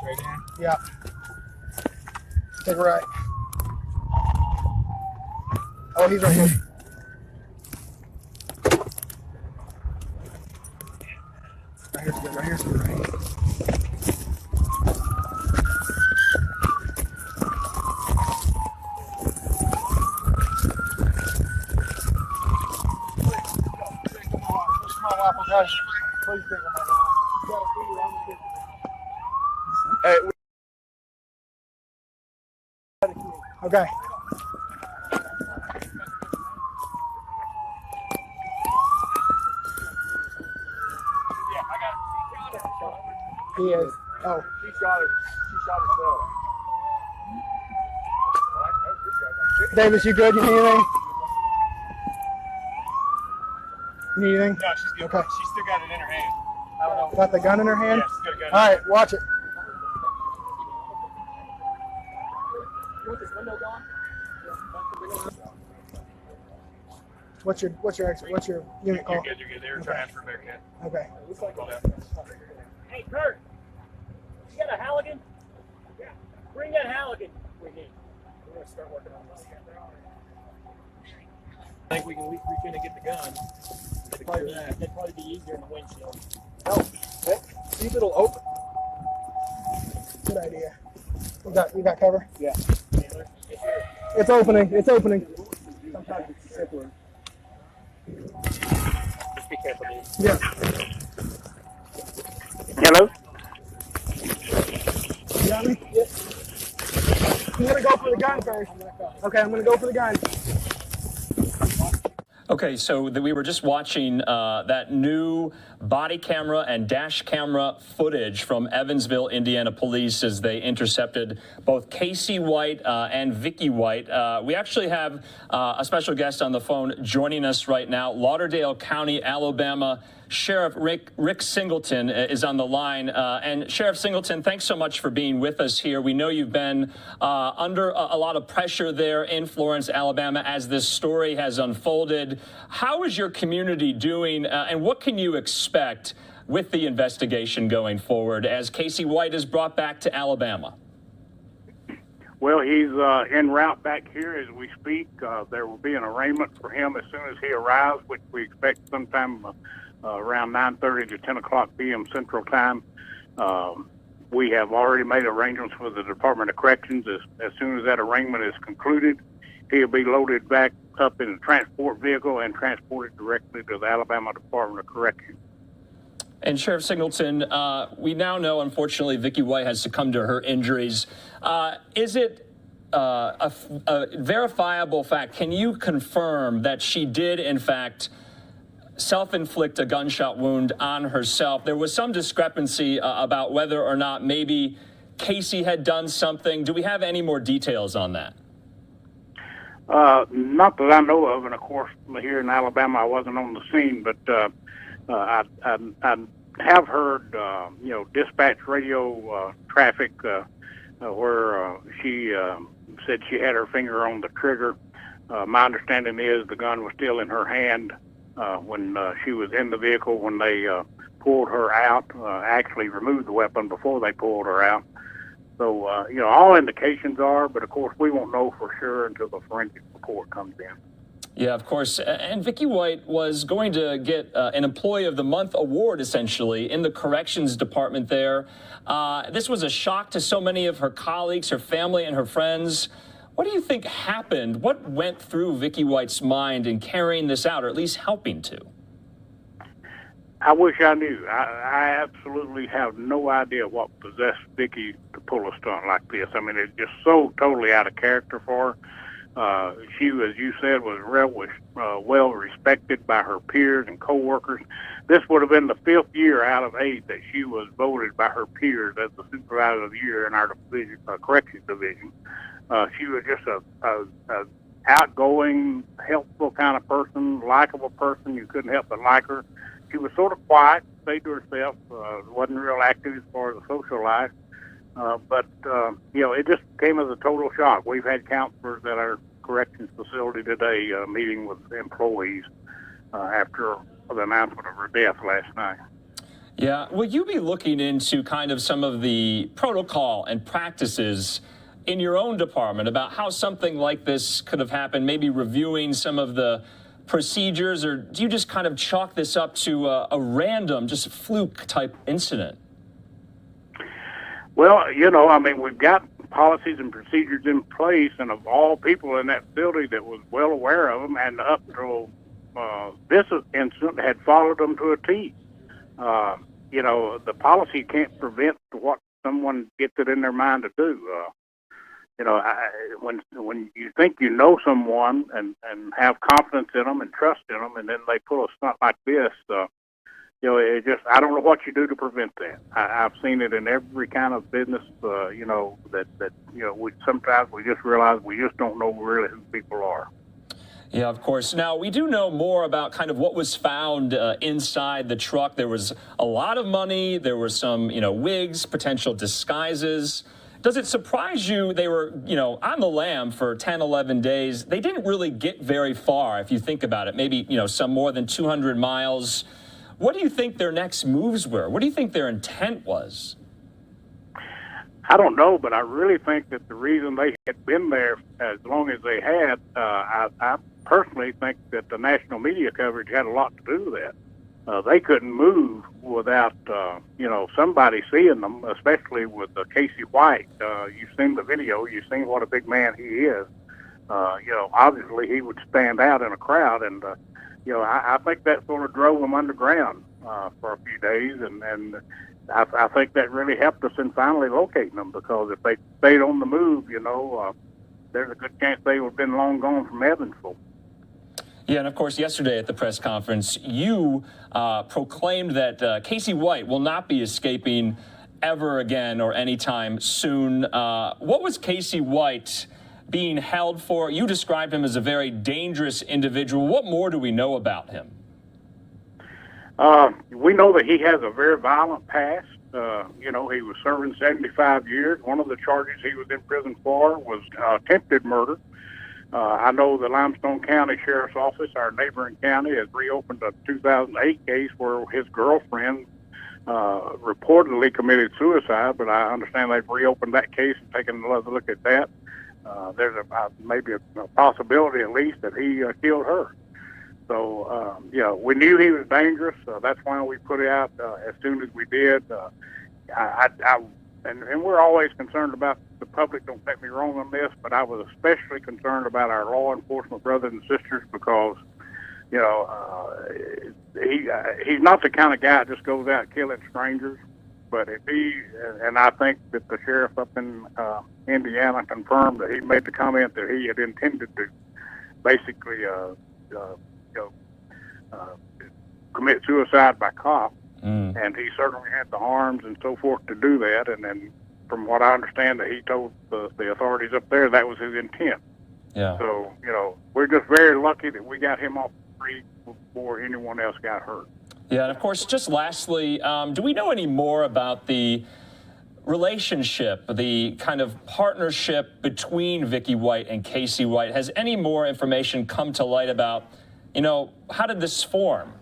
Straight in? Yeah. Take a right. Oh, he's right here. Right here's good. Right here's good. Right. Guys, please take them out. Hey, okay. yeah, I got it. He is. Oh. She shot herself. Davis, you good? You need anything? You need anything? No, she's good. Okay. She's still got it in her hand. I don't know. Got the gun in her hand? Yeah, she's got a gun. All right, watch it. You want this window gone? What's your unit call? You're good. They were trying for Bearcat. Okay. Hey, Kurt, you got a Halligan? Yeah. Bring that Halligan. We need. We're going to start working on this. I think we can reach in and get the gun. That'd probably be easier in the windshield. Oh, see if it'll open. Good idea. You got cover? Yeah. It's opening. It's opening. Sometimes it's simpler. Just be careful, dude. Yeah. Hello? You got me? Yeah. I'm gonna go for the gun first. Okay, I'm gonna go for the gun. Okay, so we were just watching that new body camera and dash camera footage from Evansville, Indiana police as they intercepted both Casey White and Vicky White. We actually have a special guest on the phone joining us right now. Lauderdale County, Alabama Sheriff Rick Singleton is on the line. And Sheriff Singleton, thanks so much for being with us here. We know you've been under a lot of pressure there in Florence, Alabama, as this story has unfolded. How is your community doing, and what can you expect with the investigation going forward as Casey White is brought back to Alabama? Well, he's en route back here as we speak. There will be an arraignment for him as soon as he arrives, which we expect sometime around 9:30 to 10 o'clock p.m. Central Time. We have already made arrangements with the Department of Corrections. As soon as that arraignment is concluded, he'll be loaded back up in a transport vehicle and transported directly to the Alabama Department of Corrections. And Sheriff Singleton, we now know, unfortunately, Vicky White has succumbed to her injuries. Is it a verifiable fact? Can you confirm that she did, in fact, self-inflict a gunshot wound on herself? There was some discrepancy about whether or not maybe Casey had done something. Do we have any more details on that? Not that I know of, and of course, here in Alabama, I wasn't on the scene, but I have heard, dispatch radio traffic where she said she had her finger on the trigger. My understanding is the gun was still in her hand when she was in the vehicle when they pulled her out, actually removed the weapon before they pulled her out. So, all indications are, but of course we won't know for sure until the forensic report comes in. Yeah, of course. And Vicky White was going to get an Employee of the Month award, essentially, in the corrections department there. This was a shock to so many of her colleagues, her family, and her friends. What do you think happened? What went through Vicky White's mind in carrying this out, or at least helping to? I wish I knew. I absolutely have no idea what possessed Vicky to pull a stunt like this. I mean, it's just so totally out of character for her. She, as you said, was well respected by her peers and coworkers. This would have been the 5th year out of 8 that she was voted by her peers as the Supervisor of the Year in our division, corrections division. She was just a outgoing, helpful kind of person, likable person. You couldn't help but like her. She was sort of quiet, stayed to herself, wasn't real active as far as the social life. But it just came as a total shock. We've had counselors at our corrections facility today meeting with employees after the announcement of her death last night. Yeah, will you be looking into kind of some of the protocol and practices in your own department about how something like this could have happened, maybe reviewing some of the procedures, or do you just kind of chalk this up to a random, just fluke type incident? Well, I mean, we've got policies and procedures in place, and of all people in that facility that was well aware of them, and up till this incident had followed them to a T. The policy can't prevent what someone gets it in their mind to do. When you think you know someone and have confidence in them and trust in them, and then they pull a stunt like this, I don't know what you do to prevent that. I've seen it in every kind of business, sometimes we just realize we just don't know really who people are. Yeah, of course. Now, we do know more about kind of what was found inside the truck. There was a lot of money. There were some, wigs, potential disguises. Does it surprise you they were, on the lam for 10, 11 days? They didn't really get very far, if you think about it. Maybe, some more than 200 miles. What do you think their next moves were? What do you think their intent was? I don't know, but I really think that the reason they had been there as long as they had, I personally think that the national media coverage had a lot to do with that. They couldn't move without, somebody seeing them, especially with Casey White. You've seen the video. You've seen what a big man he is. Obviously he would stand out in a crowd, and, I think that sort of drove them underground for a few days, and I think that really helped us in finally locating them, because if they stayed on the move, there's a good chance they would have been long gone from Evansville. Yeah, and of course, yesterday at the press conference, you proclaimed that Casey White will not be escaping ever again or anytime soon. What was Casey White being held for? You described him as a very dangerous individual. What more do we know about him? We know that he has a very violent past. He was serving 75 years. One of the charges he was in prison for was attempted murder. I know the Limestone County Sheriff's Office, our neighboring county, has reopened a 2008 case where his girlfriend reportedly committed suicide, but I understand they've reopened that case and taken another look at that. There's maybe a possibility at least that he killed her. So, we knew he was dangerous. That's why we put it out as soon as we did. And we're always concerned about the public, don't get me wrong on this, but I was especially concerned about our law enforcement brothers and sisters, because, he's not the kind of guy that just goes out killing strangers. But and I think that the sheriff up in Indiana confirmed that he made the comment that he had intended to basically commit suicide by cop, and he certainly had the arms and so forth to do that. And then, from what I understand, that he told the authorities up there that was his intent. Yeah. So we're just very lucky that we got him off the street before anyone else got hurt. Yeah, and of course, just lastly, do we know any more about the relationship, the kind of partnership between Vicky White and Casey White? Has any more information come to light about, how did this form?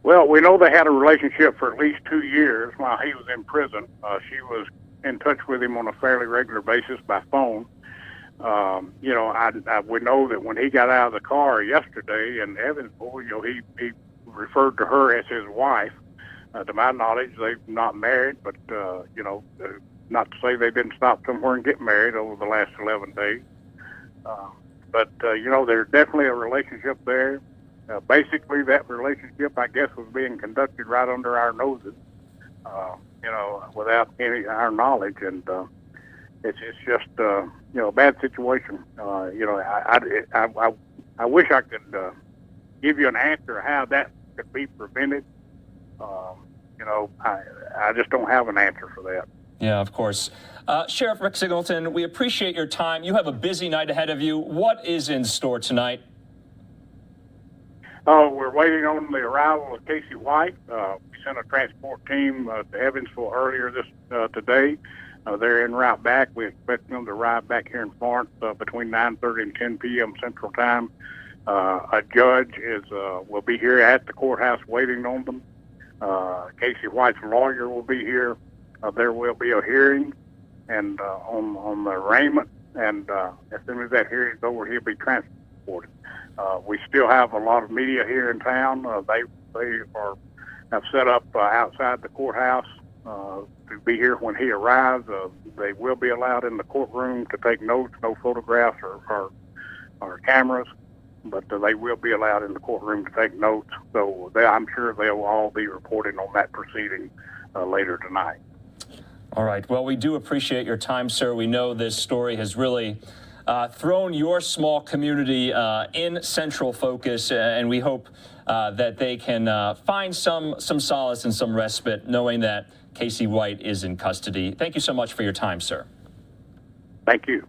Well, we know they had a relationship for at least 2 years while he was in prison. She was in touch with him on a fairly regular basis by phone. We know that when he got out of the car yesterday in Evansville, he referred to her as his wife. To my knowledge, they're not married, but, not to say they didn't stop somewhere and get married over the last 11 days. But there's definitely a relationship there. Basically, that relationship, I guess, was being conducted right under our noses, without our knowledge. And it's just, a bad situation. I wish I could give you an answer how that could be prevented. I just don't have an answer for that. Yeah, of course. Sheriff Rick Singleton, we appreciate your time. You have a busy night ahead of you. What is in store tonight? We're waiting on the arrival of Casey White. We sent a transport team to Evansville earlier today. They're en route back. We expect them to arrive back here in Florence between 9:30 and 10 p.m. Central Time. A judge will be here at the courthouse waiting on them. Casey White's lawyer will be here. There will be a hearing and on the arraignment, and as soon as that hearing's over, he'll be transported. We still have a lot of media here in town. They have set up outside the courthouse to be here when he arrives. They will be allowed in the courtroom to take notes, no photographs or cameras, but they will be allowed in the courtroom to take notes. So I'm sure they'll all be reporting on that proceeding later tonight. All right. Well, we do appreciate your time, sir. We know this story has really thrown your small community in central focus, and we hope that they can find some solace and some respite knowing that Casey White is in custody. Thank you so much for your time, sir. Thank you.